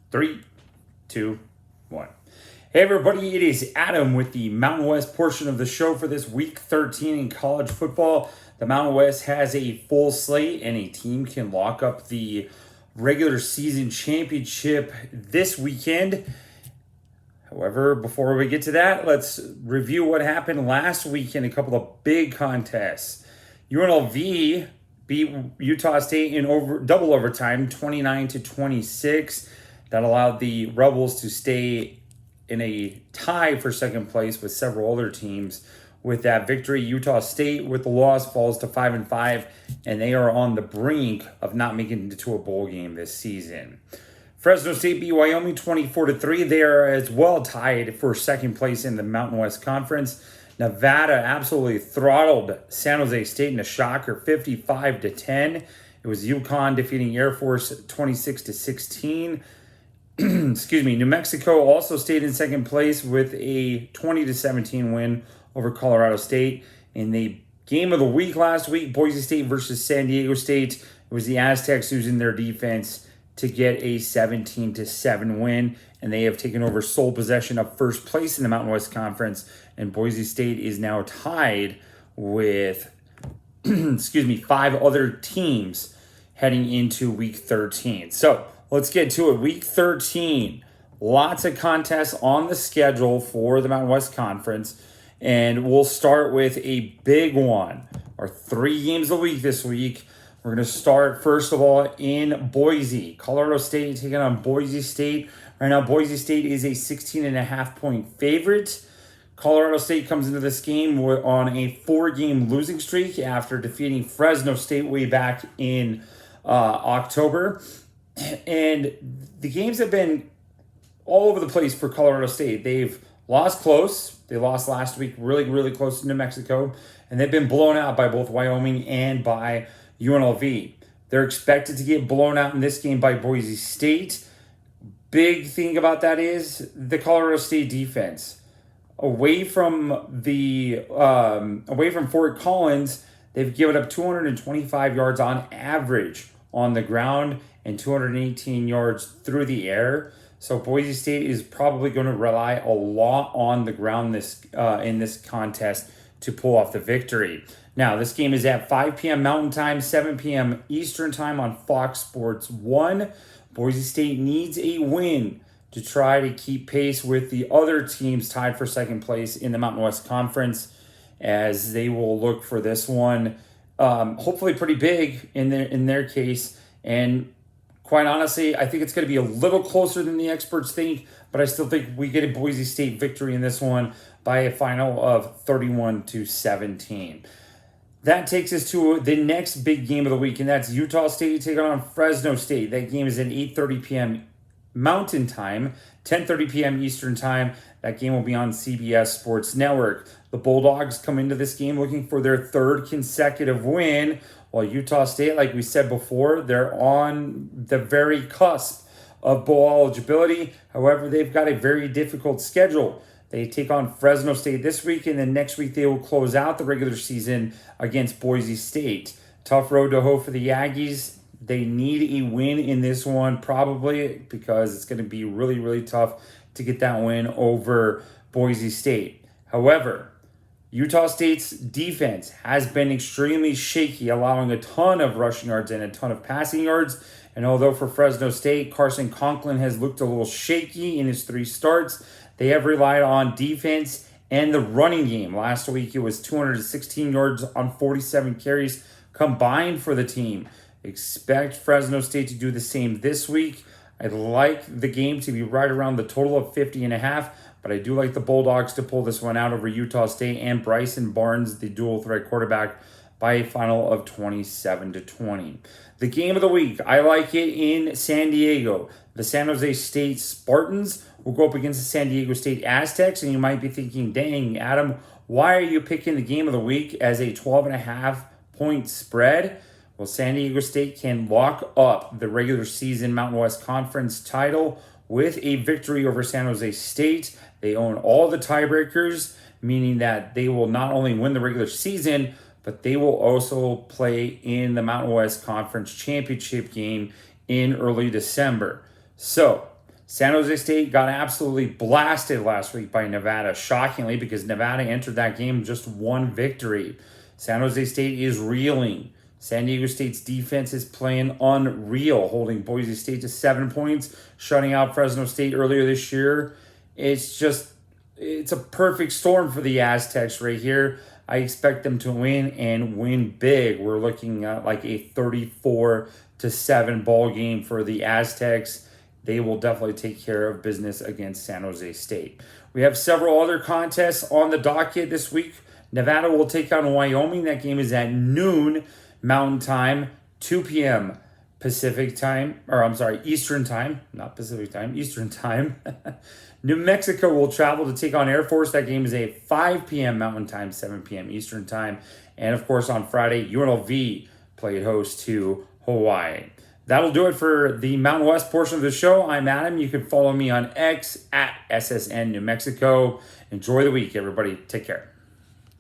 Three, two, one. Hey everybody, it is Adam with the Mountain West portion of the show for this week 13 in college football. The Mountain West has a full slate and a team can lock up the regular season championship this weekend. However, before we get to that, let's review what happened last week in a couple of big contests. UNLV beat Utah State in double overtime, 29-26. That allowed the Rebels to stay in a tie for second place with several other teams. With that victory, Utah State, with the loss, falls to 5-5, and they are on the brink of not making it to a bowl game this season. Fresno State beat Wyoming 24-3. They are as well tied for second place in the Mountain West Conference. Nevada absolutely throttled San Jose State in a shocker, 55-10. It was UConn defeating Air Force 26-16. New Mexico also stayed in second place with a 20-17 win over Colorado State. In the game of the week last week, Boise State versus San Diego State, it was the Aztecs using their defense to get a 17-7 win, and they have taken over sole possession of first place in the Mountain West Conference, and Boise State is now tied with five other teams heading into week 13. So let's get to it. Week 13, lots of contests on the schedule for the Mountain West Conference, and we'll start with a big one. Our 3 games a week this week. We're going to start, first of all, in Boise. Colorado State taking on Boise State. Right now, Boise State is a 16.5-point favorite. Colorado State comes into this game on a 4-game losing streak after defeating Fresno State way back in October. And the games have been all over the place for Colorado State. They've lost close. They lost last week really, really close to New Mexico. And they've been blown out by both Wyoming and by UNLV. They're expected to get blown out in this game by Boise State. Big thing about that is the Colorado State defense. Away from Fort Collins, they've given up 225 yards on average on the ground and 218 yards through the air. So Boise State is probably going to rely a lot on the ground in this contest to pull off the victory. Now, this game is at 5 p.m. Mountain Time, 7 p.m. Eastern Time on Fox Sports 1. Boise State needs a win to try to keep pace with the other teams tied for second place in the Mountain West Conference, as they will look for this one, hopefully pretty big in their case. And quite honestly, I think it's going to be a little closer than the experts think, but I still think we get a Boise State victory in this one by a final of 31-17. That takes us to the next big game of the week, and that's Utah State taking on Fresno State. That game is at 8:30 p.m. Mountain Time, 10:30 p.m. Eastern Time. That game will be on CBS Sports Network. The Bulldogs come into this game looking for their 3rd consecutive win, while Utah State, like we said before, they're on the very cusp of bowl eligibility. However, they've got a very difficult schedule. They take on Fresno State this week, and then next week they will close out the regular season against Boise State. Tough road to hoe for the Aggies. They need a win in this one, probably, because it's going to be really, really tough to get that win over Boise State. However, Utah State's defense has been extremely shaky, allowing a ton of rushing yards and a ton of passing yards. And although for Fresno State, Carson Conklin has looked a little shaky in his 3 starts, they have relied on defense and the running game. Last week, it was 216 yards on 47 carries combined for the team. Expect Fresno State to do the same this week. I'd like the game to be right around the total of 50.5, but I do like the Bulldogs to pull this one out over Utah State and Bryson Barnes, the dual threat quarterback, by a final of 27-20. The game of the week, I like it in San Diego. The San Jose State Spartans will go up against the San Diego State Aztecs, and you might be thinking, dang, Adam, why are you picking the game of the week as a 12.5-point spread? Well, San Diego State can lock up the regular season Mountain West Conference title with a victory over San Jose State. They own all the tiebreakers, meaning that they will not only win the regular season, but they will also play in the Mountain West Conference Championship game in early December. So, San Jose State got absolutely blasted last week by Nevada, shockingly, because Nevada entered that game just one victory. San Jose State is reeling. San Diego State's defense is playing unreal, holding Boise State to 7 points, shutting out Fresno State earlier this year. It's a perfect storm for the Aztecs right here. I expect them to win and win big. We're looking at like a 34-7 ball game for the Aztecs. They will definitely take care of business against San Jose State. We have several other contests on the docket this week. Nevada will take on Wyoming. That game is at noon Mountain Time, 2 p.m. Eastern Time, not Pacific Time, Eastern Time. New Mexico will travel to take on Air Force. That game is a 5 p.m. Mountain Time, 7 p.m. Eastern Time. And of course, on Friday, UNLV played host to Hawaii. That'll do it for the Mountain West portion of the show. I'm Adam. You can follow me on X at SSN New Mexico. Enjoy the week, everybody. Take care.